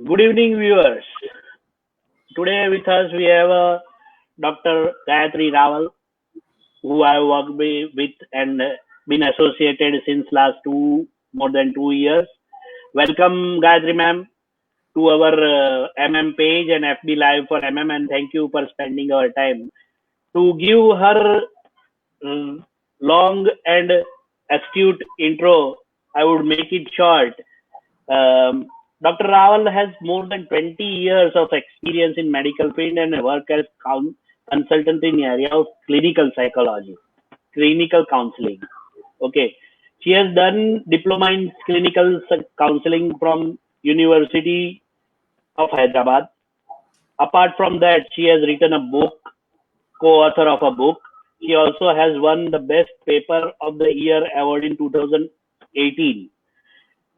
Good evening, viewers. Today with us we have Dr. Gayatri Rawal, who I worked with and been associated since last more than 2 years. Welcome, Gayatri ma'am, to our MM page and FB Live for MM, and thank you for spending our time to give her long and astute intro. I would make it short. Dr. Rawal has more than 20 years of experience in medical field and work as consultant in the area of clinical psychology, clinical counseling. Okay. She has done diploma in clinical counseling from University of Hyderabad. Apart from that, she has written a book, co-author of a book. She also has won the Best Paper of the Year award in 2018,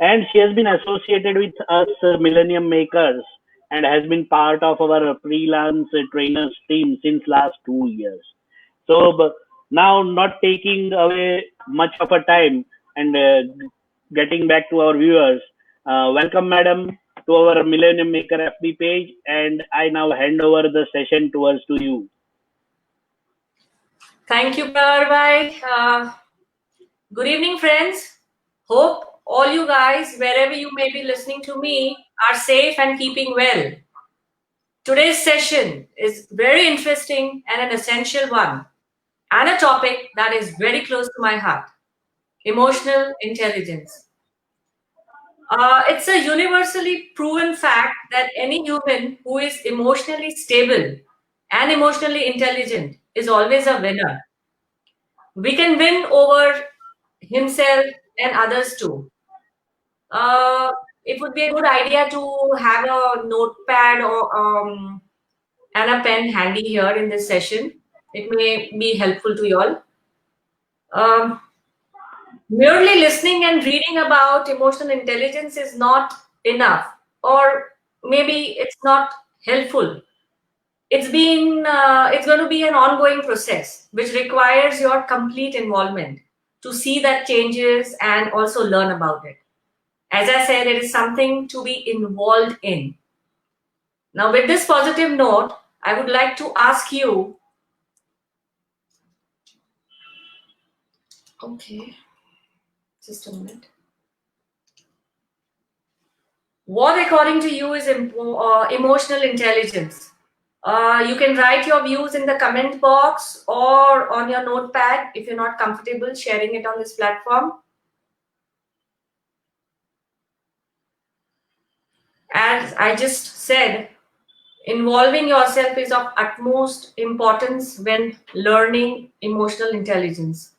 and she has been associated with us Millennium Makers and has been part of our freelance trainers team since last 2 years. So now, not taking away much of a time and getting back to our viewers, welcome, madam, to our Millennium Maker FB page, and I now hand over the session towards to you. Thank you, Parvai. Good evening, friends. Hope all you guys, wherever you may be listening to me, are safe and keeping well. Today's session is very interesting and an essential one, and a topic that is very close to my heart: emotional intelligence. It's a universally proven fact that any human who is emotionally stable and emotionally intelligent is always a winner. We can win over himself and others too. Uh, it would be a good idea to have a notepad or and a pen handy here in this session. It may be helpful to you all. Um, Merely listening and reading about emotional intelligence is not enough, or maybe it's not helpful. It's going to be an ongoing process which requires your complete involvement to see that changes and also learn about it. As I said, it is something to be involved in. Now, with this positive note, I would like to ask you. Okay, just a minute. What, according to you, is emotional intelligence? You can write your views in the comment box or on your notepad if you're not comfortable sharing it on this platform. As I just said, involving yourself is of utmost importance when learning emotional intelligence.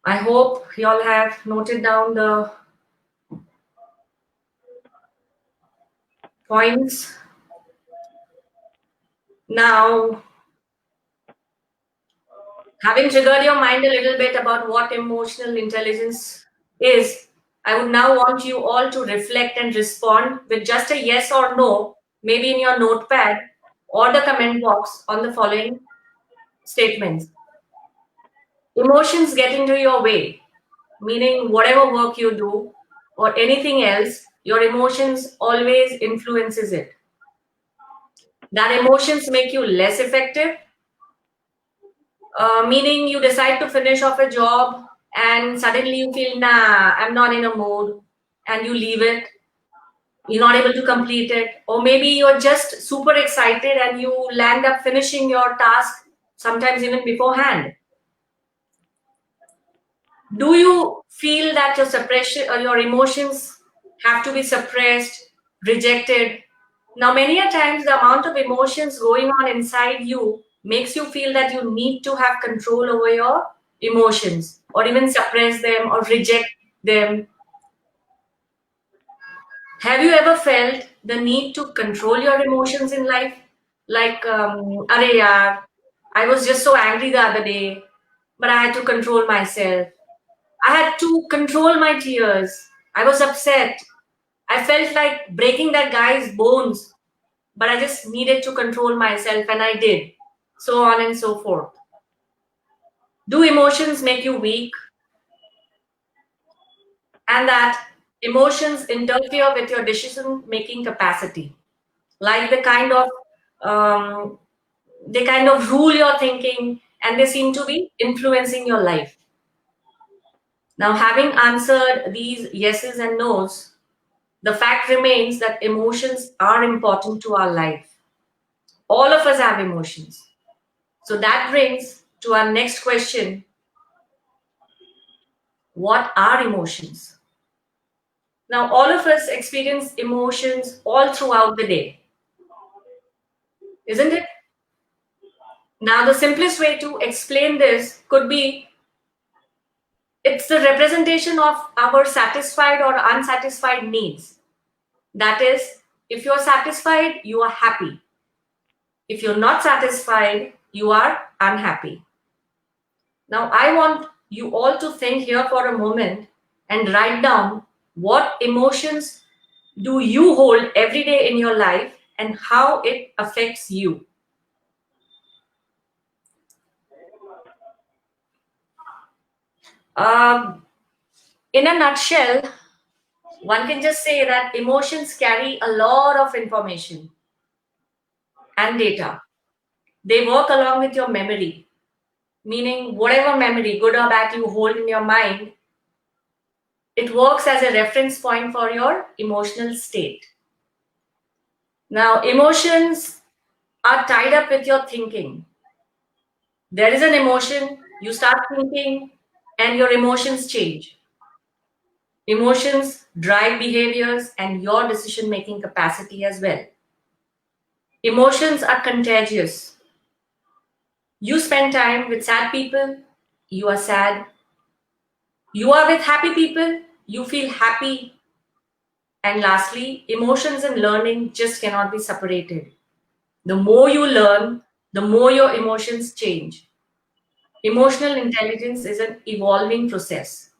I hope you all have noted down the points. Now, having triggered your mind a little bit about what emotional intelligence is, I would now want you all to reflect and respond with just a yes or no, maybe in your notepad or the comment box, on the following statements. Emotions get into your way, meaning whatever work you do or anything else, your emotions always influences it. That emotions make you less effective, meaning you decide to finish off a job and suddenly you feel, nah, I'm not in a mood, and you leave it. You're not able to complete it. Or maybe you're just super excited and you land up finishing your task sometimes even beforehand. Do you feel that your suppression or your emotions have to be suppressed, rejected? Now, many a times the amount of emotions going on inside you makes you feel that you need to have control over your emotions, or even suppress them or reject them. Have you ever felt the need to control your emotions in life? Like, Are yaar, I was just so angry the other day, but I had to control myself. I had to control my tears. I was upset. I felt like breaking that guy's bones, but I just needed to control myself, and I did. So on and so forth. Do emotions make you weak? And that emotions interfere with your decision-making capacity. Like they kind of rule your thinking, and they seem to be influencing your life. Now, having answered these yeses and nos, the fact remains that emotions are important to our life. All of us have emotions. So that brings to our next question. What are emotions? Now, all of us experience emotions all throughout the day, isn't it? Now, the simplest way to explain this could be it's the representation of our satisfied or unsatisfied needs. That is, if you're satisfied, you are happy. If you're not satisfied, you are unhappy. Now, I want you all to think here for a moment and write down what emotions do you hold every day in your life and how it affects you. In a nutshell, one can just say that emotions carry a lot of information and data. They work along with your memory, meaning whatever memory, good or bad, you hold in your mind, it works as a reference point for your emotional state. Now, emotions are tied up with your thinking. There is an emotion, you start thinking, and your emotions change. Emotions drive behaviors and your decision making capacity as well. Emotions are contagious. You spend time with sad people, you are sad. You are with happy people, you feel happy. And lastly, emotions and learning just cannot be separated. The more you learn, the more your emotions change. Emotional intelligence is an evolving process.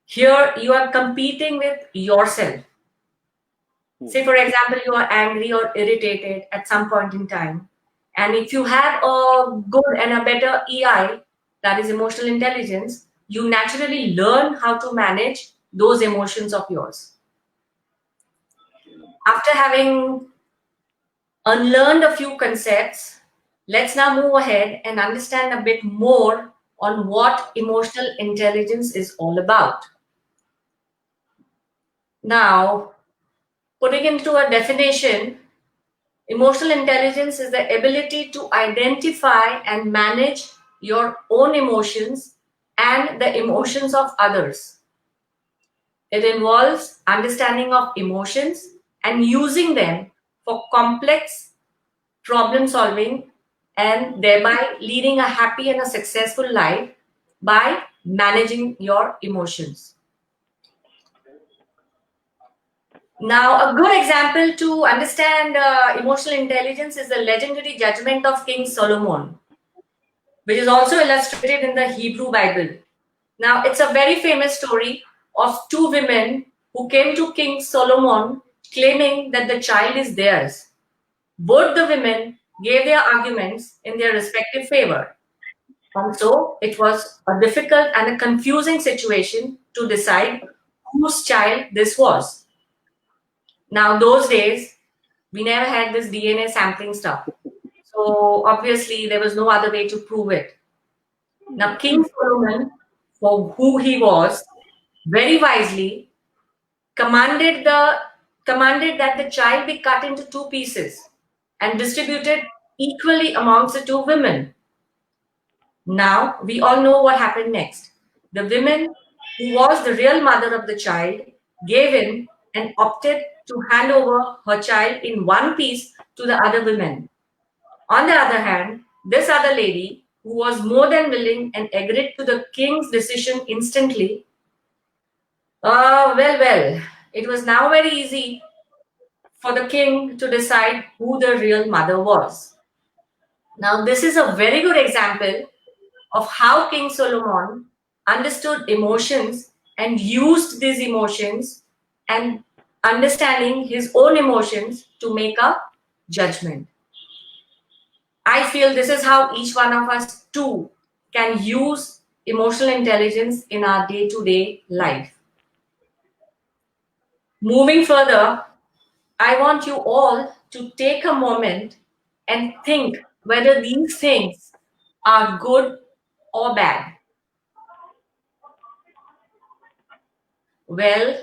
Here, you are competing with yourself. Say, for example, you are angry or irritated at some point in time. And if you have a good and a better EI, that is emotional intelligence, you naturally learn how to manage those emotions of yours. After having unlearned a few concepts, let's now move ahead and understand a bit more on what emotional intelligence is all about. Now, putting into a definition, emotional intelligence is the ability to identify and manage your own emotions and the emotions of others. It involves understanding of emotions and using them for complex problem solving and thereby leading a happy and a successful life by managing your emotions. Now, a good example to understand emotional intelligence is the legendary judgment of King Solomon, which is also illustrated in the Hebrew Bible. Now, it's a very famous story of two women who came to King Solomon claiming that the child is theirs. Both the women gave their arguments in their respective favor. And so it was a difficult and a confusing situation to decide whose child this was. Now, those days, we never had this DNA sampling stuff. So obviously, there was no other way to prove it. Now, King Solomon, for who he was, very wisely commanded that the child be cut into two pieces and distributed equally amongst the two women. Now, we all know what happened next. The woman who was the real mother of the child gave in and opted to hand over her child in one piece to the other women. On the other hand, this other lady, who was more than willing and agreed to the king's decision instantly, it was now very easy for the king to decide who the real mother was. Now, this is a very good example of how King Solomon understood emotions and used these emotions and understanding his own emotions to make a judgment. I feel this is how each one of us too can use emotional intelligence in our day-to-day life. Moving further, I want you all to take a moment and think whether these things are good or bad. Well,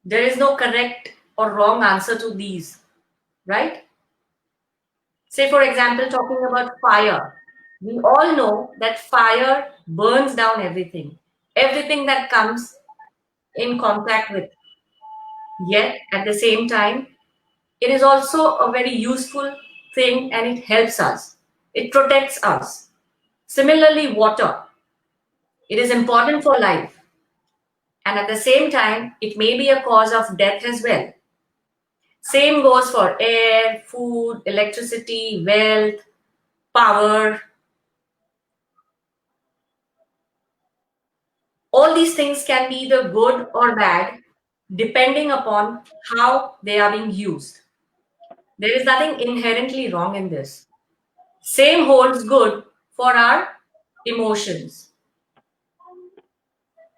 there is no correct or wrong answer to these, right? Say, for example, talking about fire. We all know that fire burns down everything that comes in contact with. Yet, at the same time, it is also a very useful thing and it helps us. It protects us. Similarly, water. It is important for life. And at the same time, it may be a cause of death as well. Same goes for air, food, electricity, wealth, power. All these things can be either good or bad depending upon how they are being used. There is nothing inherently wrong in this. Same holds good for our emotions.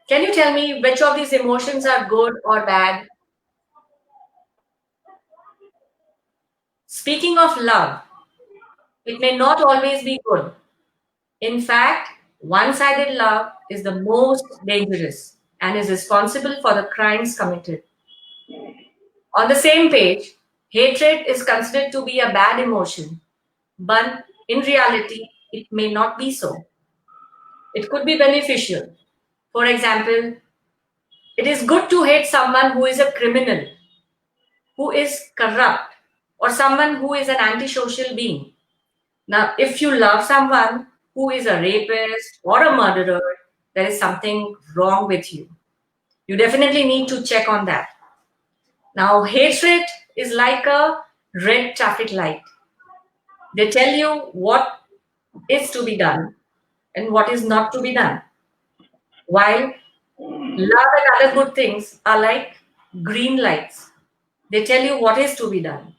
Can you tell me which of these emotions are good or bad? Speaking of love, it may not always be good. In fact, one-sided love is the most dangerous and is responsible for the crimes committed. On the same page, hatred is considered to be a bad emotion, but in reality, it may not be so. It could be beneficial. For example, it is good to hate someone who is a criminal, who is corrupt, or someone who is an antisocial being. Now, if you love someone who is a rapist or a murderer, there is something wrong with you. You definitely need to check on that. Now, hatred is like a red traffic light. They tell you what is to be done and what is not to be done. While love and other good things are like green lights. They tell you what is to be done.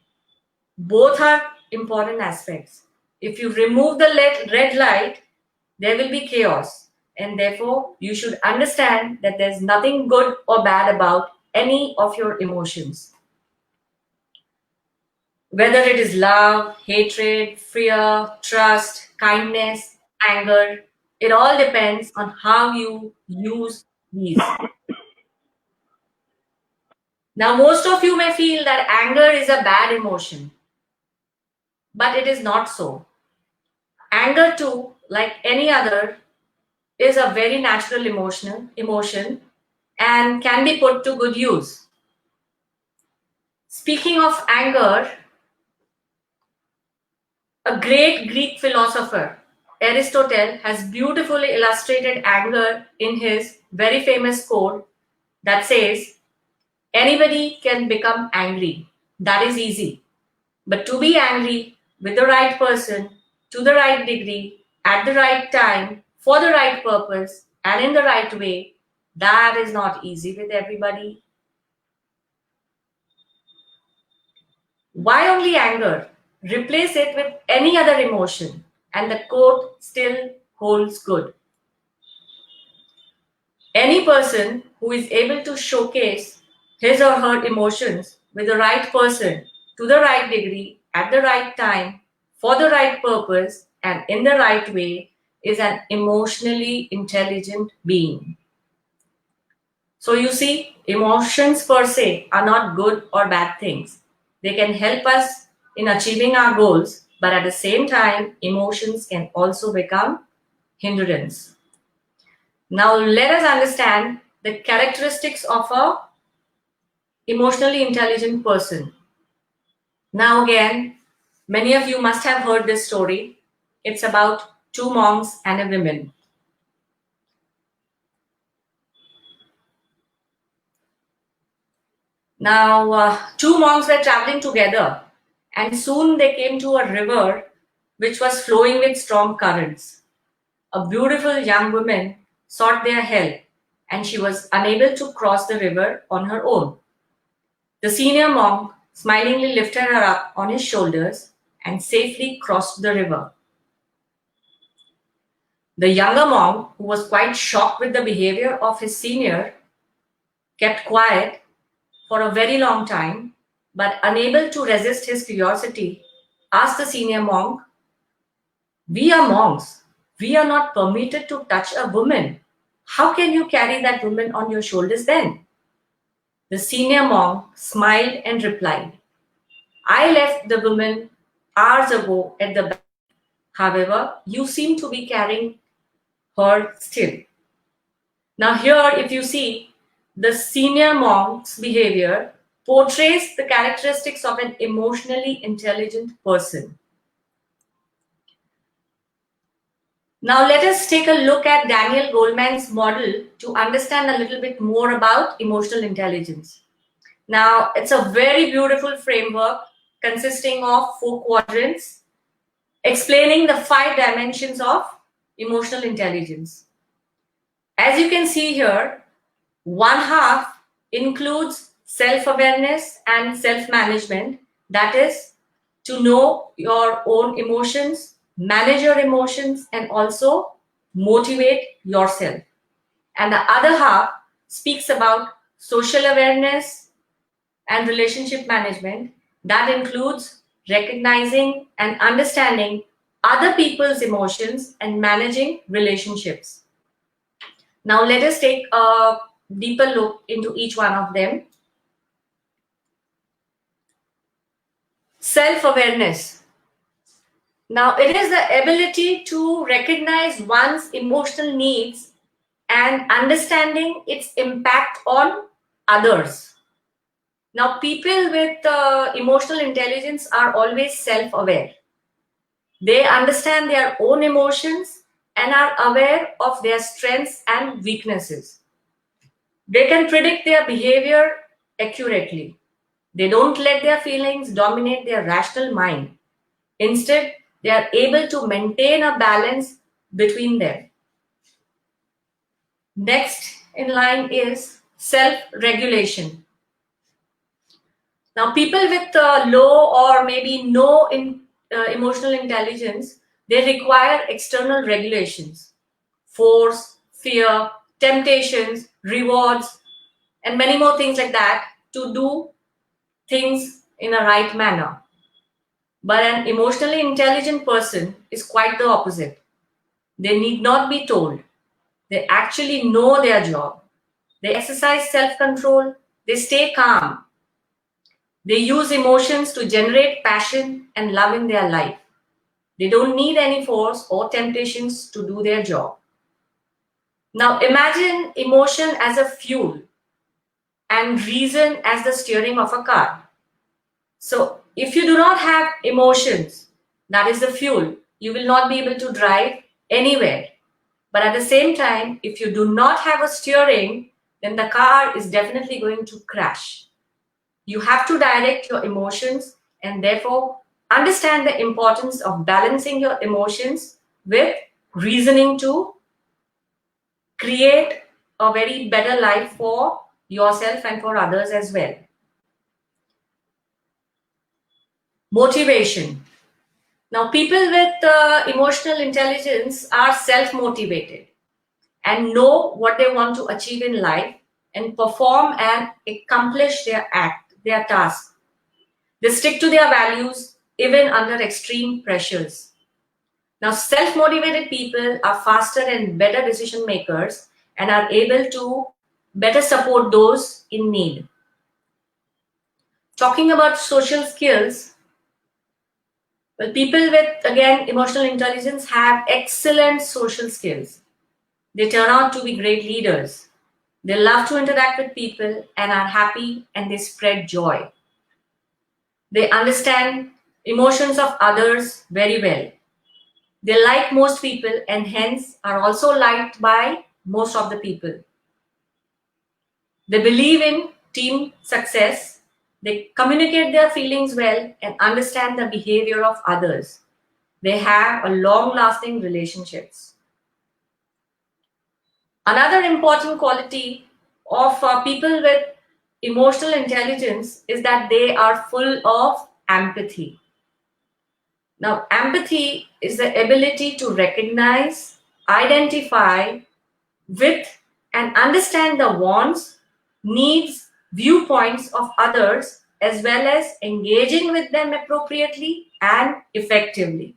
Both are important aspects. If you remove the red light, there will be chaos. And therefore, you should understand that there's nothing good or bad about any of your emotions. Whether it is love, hatred, fear, trust, kindness, anger, it all depends on how you use these. Now, most of you may feel that anger is a bad emotion, but it is not so. Anger, too, like any other, is a very natural emotion and can be put to good use. Speaking of anger, a great Greek philosopher, Aristotle, has beautifully illustrated anger in his very famous quote that says, "Anybody can become angry. That is easy. But to be angry with the right person, to the right degree, at the right time, for the right purpose, and in the right way, that is not easy with everybody." Why only anger? Replace it with any other emotion, and the quote still holds good. Any person who is able to showcase his or her emotions with the right person, to the right degree, at the right time, for the right purpose, and in the right way is an emotionally intelligent being. So you see, emotions per se are not good or bad things. They can help us in achieving our goals, but at the same time, emotions can also become hindrance. Now let us understand the characteristics of a emotionally intelligent person. Now again, many of you must have heard this story. It's about two monks and a woman. Now, two monks were traveling together, and soon they came to a river which was flowing with strong currents. A beautiful young woman sought their help, and she was unable to cross the river on her own. The senior monk smilingly lifted her up on his shoulders and safely crossed the river. The younger monk, who was quite shocked with the behavior of his senior, kept quiet for a very long time, but unable to resist his curiosity, asked the senior monk, "We are monks. We are not permitted to touch a woman. How can you carry that woman on your shoulders then?" The senior monk smiled and replied, "I left the woman hours ago at the back. However, you seem to be carrying her still." Now here, if you see, the senior monk's behavior portrays the characteristics of an emotionally intelligent person. Now let us take a look at Daniel Goleman's model to understand a little bit more about emotional intelligence. Now, it's a very beautiful framework consisting of 4 quadrants, explaining the 5 dimensions of emotional intelligence. As you can see here, one half includes self-awareness and self-management, that is, to know your own emotions, manage your emotions, and also motivate yourself. And the other half speaks about social awareness and relationship management, that includes recognizing and understanding other people's emotions and managing relationships. Now let us take a deeper look into each one of them. Self-awareness. Now it is the ability to recognize one's emotional needs and understanding its impact on others. Now people with emotional intelligence are always self-aware. They understand their own emotions and are aware of their strengths and weaknesses. They can predict their behavior accurately. They don't let their feelings dominate their rational mind. Instead, they are able to maintain a balance between them. Next in line is self-regulation. Now, people with low or maybe no emotional intelligence, they require external regulations, force, fear, temptations, rewards, and many more things like that to do things in a right manner. But an emotionally intelligent person is quite the opposite. They need not be told. They actually know their job. They exercise self-control. They stay calm. They use emotions to generate passion and love in their life. They don't need any force or temptations to do their job. Now imagine emotion as a fuel and reason as the steering of a car. So if you do not have emotions, that is the fuel, you will not be able to drive anywhere. But at the same time, if you do not have a steering, then the car is definitely going to crash. You have to direct your emotions and therefore understand the importance of balancing your emotions with reasoning to create a very better life for yourself and for others as well. Motivation. Now, people with emotional intelligence are self-motivated and know what they want to achieve in life and perform and accomplish their task. They stick to their values even under extreme pressures. Now, self-motivated people are faster and better decision makers and are able to better support those in need. Talking about social skills, well, people with, again, emotional intelligence have excellent social skills. They turn out to be great leaders. They love to interact with people and are happy, and they spread joy. They understand emotions of others very well. They like most people and hence are also liked by most of the people. They believe in team success. They communicate their feelings well and understand the behavior of others. They have a long-lasting relationships. Another important quality of people with emotional intelligence is that they are full of empathy. Now, empathy is the ability to recognize, identify with, and understand the wants, needs, viewpoints of others, as well as engaging with them appropriately and effectively.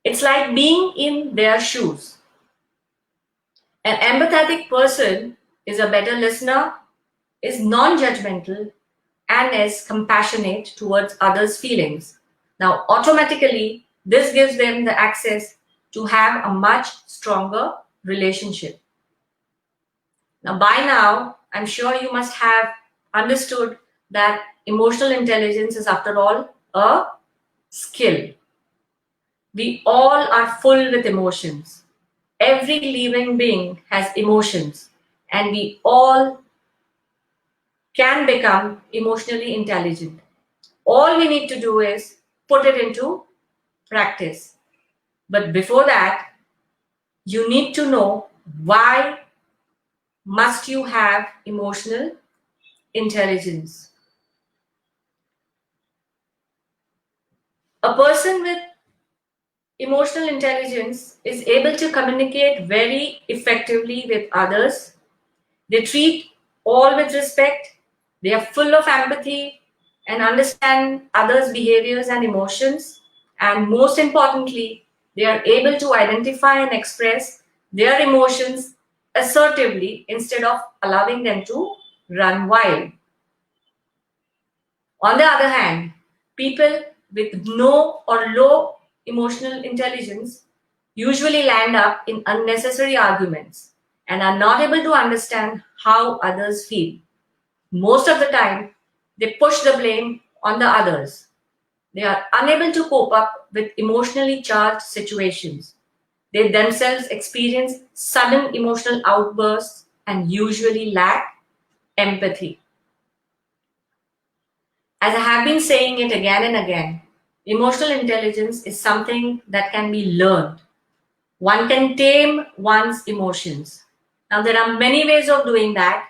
It's like being in their shoes. An empathetic person is a better listener, is non-judgmental, and is compassionate towards others' feelings. Now, automatically, this gives them the access to have a much stronger relationship. Now, by now, I'm sure you must have understood that emotional intelligence is, after all, a skill. We all are full with emotions. Every living being has emotions, and we all can become emotionally intelligent. All we need to do is put it into practice. But before that, you need to know why must you have emotional intelligence. A person with emotional intelligence is able to communicate very effectively with others. They treat all with respect. They are full of empathy and understand others' behaviors and emotions. And most importantly, they are able to identify and express their emotions assertively instead of allowing them to run wild. On the other hand, people with no or low emotional intelligence usually land up in unnecessary arguments and are not able to understand how others feel. Most of the time, they push the blame on the others. They are unable to cope up with emotionally charged situations. They themselves experience sudden emotional outbursts and usually lack empathy. As I have been saying it again and again, emotional intelligence is something that can be learned. One can tame one's emotions. Now, there are many ways of doing that,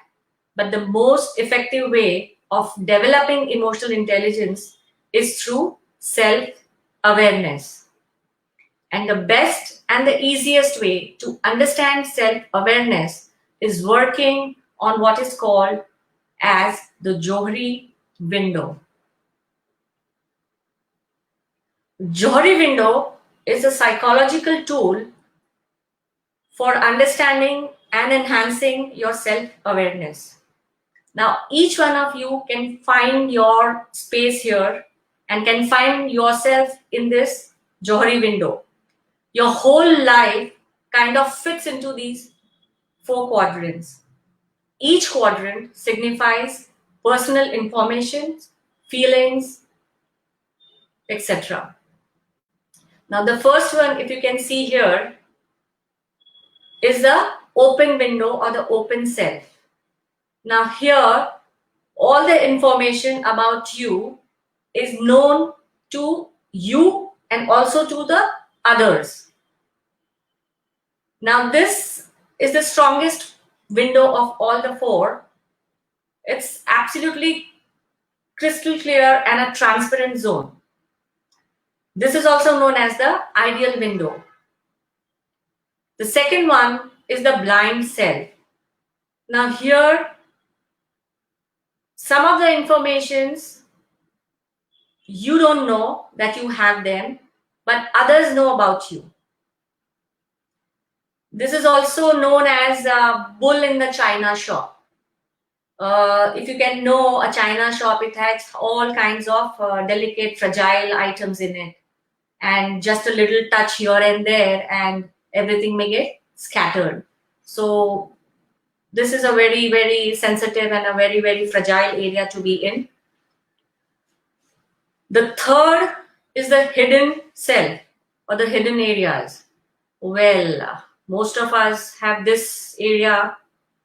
but the most effective way of developing emotional intelligence is through self-awareness. And the best and the easiest way to understand self-awareness is working on what is called as the Johari window. Johari window is a psychological tool for understanding and enhancing your self-awareness. Now, each one of you can find your space here and can find yourself in this Johari window. Your whole life kind of fits into these 4 quadrants. Each quadrant signifies personal information, feelings, etc. Now, the first one, if you can see here, is the open window or the open self. Now, here, all the information about you is known to you and also to the others. Now, this is the strongest window of all the 4. It's absolutely crystal clear and a transparent zone. This is also known as the ideal window. The second one is the blind self. Now, here, some of the informations you don't know that you have them, but others know about you. This is also known as a bull in the china shop. If you can know a china shop, it has all kinds of delicate, fragile items in it. And just a little touch here and there and everything may get scattered. So this is a very, very sensitive and a very, very fragile area to be in. The third is the hidden self or the hidden areas. Well, most of us have this area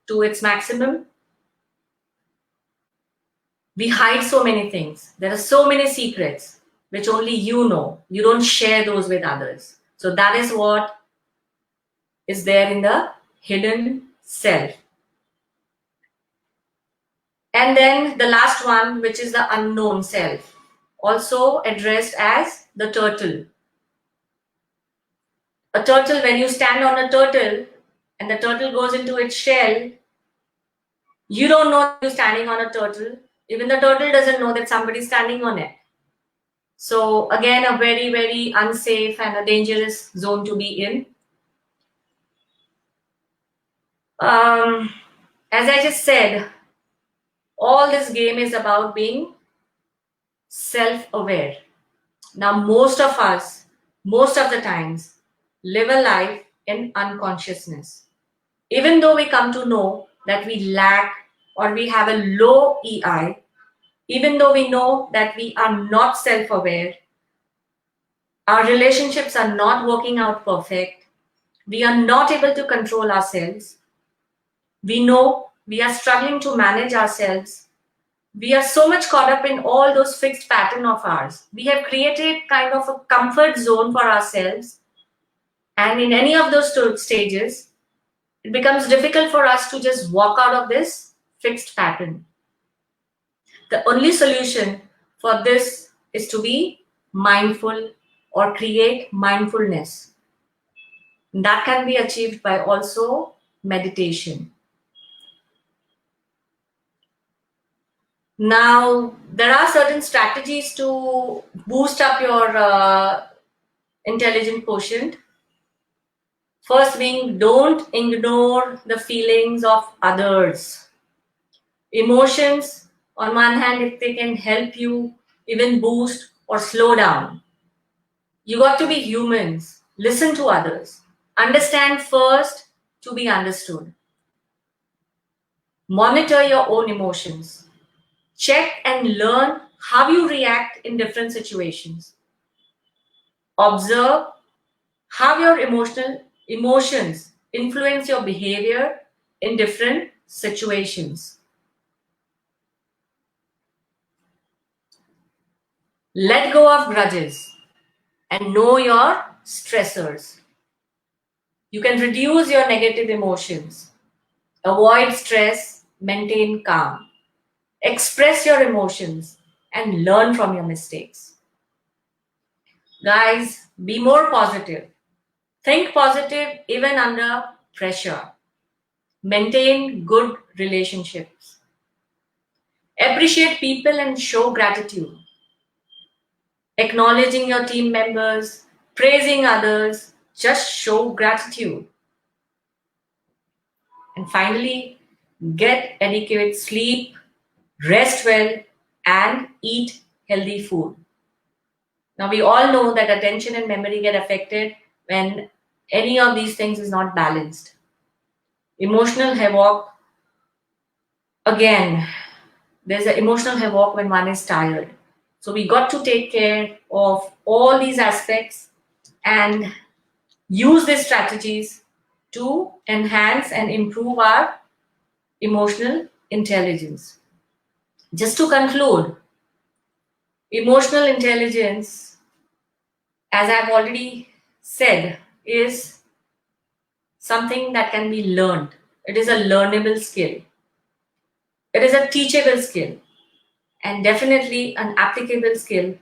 to its maximum. We hide so many things. There are so many secrets which only you know. You don't share those with others. So that is what is there in the hidden self. And then the last one, which is the unknown self, also addressed as the turtle. A turtle, when you stand on a turtle and the turtle goes into its shell, You don't know you're standing on a turtle. Even the turtle doesn't know that somebody's standing on it. So again, a very, very unsafe and a dangerous zone to be in. As I just said, all this game is about being self-aware. Now, most of us, most of the times, live a life in unconsciousness. Even though we come to know that we lack or we have a low EI, even though we know that we are not self-aware, our relationships are not working out perfect, we are not able to control ourselves, we know we are struggling to manage ourselves, we are so much caught up in all those fixed patterns of ours. We have created kind of a comfort zone for ourselves, and in any of those stages, it becomes difficult for us to just walk out of this fixed pattern. The only solution for this is to be mindful or create mindfulness. That can be achieved by also meditation. Now, there are certain strategies to boost up your intelligent quotient. First being, don't ignore the feelings of others. Emotions, on one hand, if they can help you even boost or slow down. You got to be humans. Listen to others. Understand first to be understood. Monitor your own emotions. Check and learn how you react in different situations. Observe how your emotions influence your behavior in different situations. Let go of grudges and know your stressors. You can reduce your negative emotions. Avoid stress, maintain calm. Express your emotions and learn from your mistakes. Guys, be more positive. Think positive even under pressure. Maintain good relationships. Appreciate people and show gratitude. Acknowledging your team members, praising others, just show gratitude. And finally, get adequate sleep, rest well, and eat healthy food. Now, we all know that attention and memory get affected when any of these things is not balanced. Emotional havoc, again, there's an emotional havoc when one is tired. So we got to take care of all these aspects and use these strategies to enhance and improve our emotional intelligence. Just to conclude, emotional intelligence, as I've already said, is something that can be learned. It is a learnable skill. It is a teachable skill, and definitely an applicable skill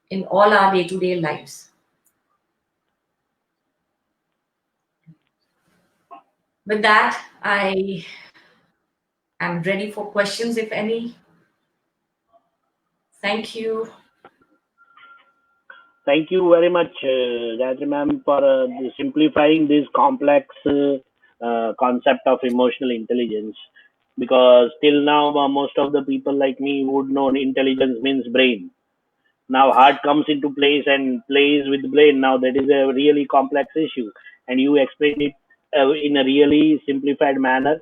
in all our day-to-day lives. With that, I am ready for questions, if any. Thank you. Thank you very much, Gayatri ma'am, for simplifying this complex concept of emotional intelligence. Because till now, most of the people like me would know intelligence means brain. Now, heart comes into place and plays with brain. Now, that is a really complex issue, and you explained it in a really simplified manner.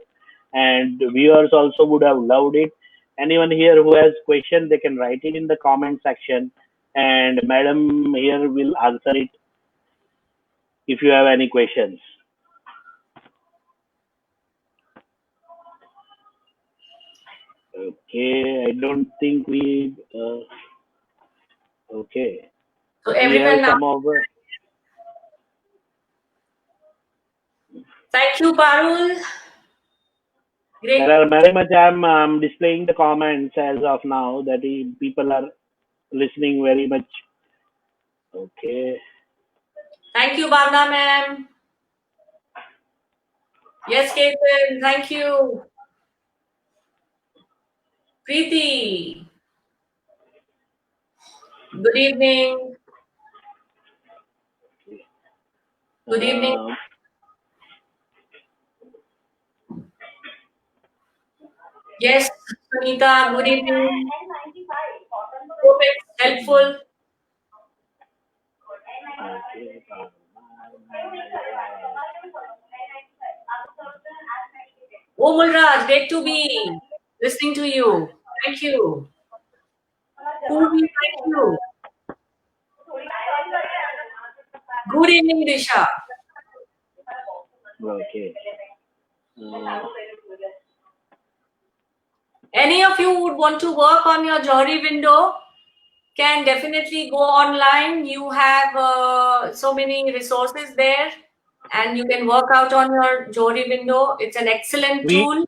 And viewers also would have loved it. Anyone here who has question, they can write it in the comment section, and Madam here will answer it if you have any questions. Okay, I don't think we. Okay, So we have everyone now, some of. thank you, Parul. Great. There are very much. I'm displaying the comments as of now that people are listening very much. Okay. Thank you, Bhavna ma'am. Yes, Ketan, thank you. Preeti. Good evening. Good evening. Yes, Sunita, good evening. Hope it's helpful. Oh, Mulraj, great to be listening to you. Thank you. Purvi, thank you. Good evening, Disha. Okay. Any of you would want to work on your Johari window, can definitely go online. You have so many resources there and you can work out on your Johari window. It's an excellent tool.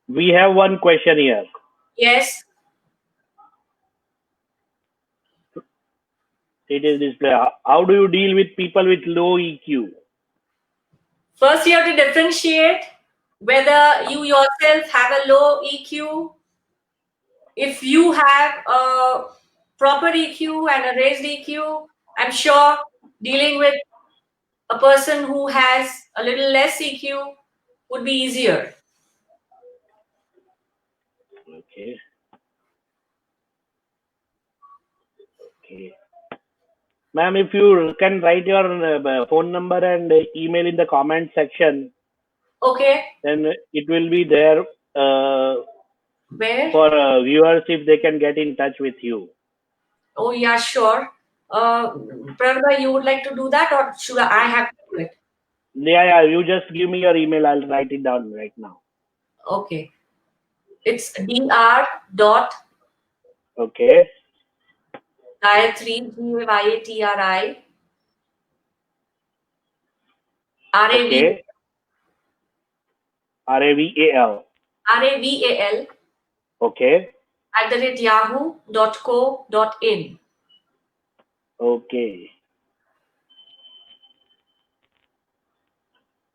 We have one question here. Yes. It is display. How do you deal with people with low EQ? First, you have to differentiate whether you yourself have a low EQ. If you have a proper EQ and a raised EQ, I'm sure dealing with a person who has a little less EQ would be easier. Okay. Okay. Ma'am, if you can write your phone number and email in the comment section. Okay. Then it will be there Where? for viewers if they can get in touch with you. Oh, yeah, sure. Pranava, you would like to do that or should I have to do it? Yeah, you just give me your email. I'll write it down right now. Okay. It's dr. Okay. Gayatri, G-A-Y-A-T-R-I. Okay. R-A-V-A-L. R-A-V-A-L. Okay. @yahoo.co.in. Okay.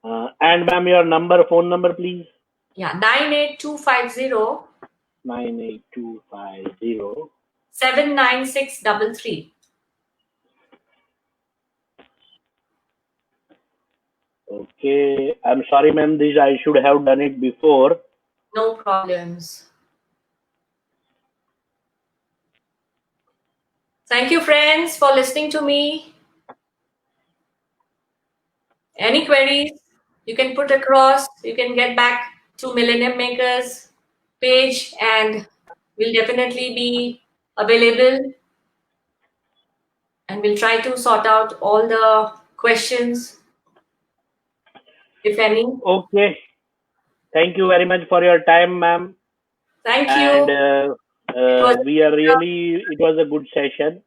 And ma'am, your phone number, please. Yeah, 98250 98250 79633. Okay. I'm sorry, ma'am. This I should have done it before. No problems. Thank you, friends, for listening to me. Any queries you can put across, you can get back to Millennium Makers page and we'll definitely be available and we'll try to sort out all the questions, if any. Okay. Thank you very much for your time, ma'am. Thank And you. it was a good session.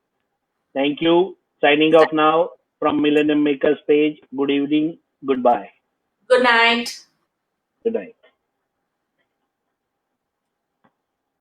Thank you. Signing off now from Millennium Makers page. Good evening. Goodbye. Good night. Good night.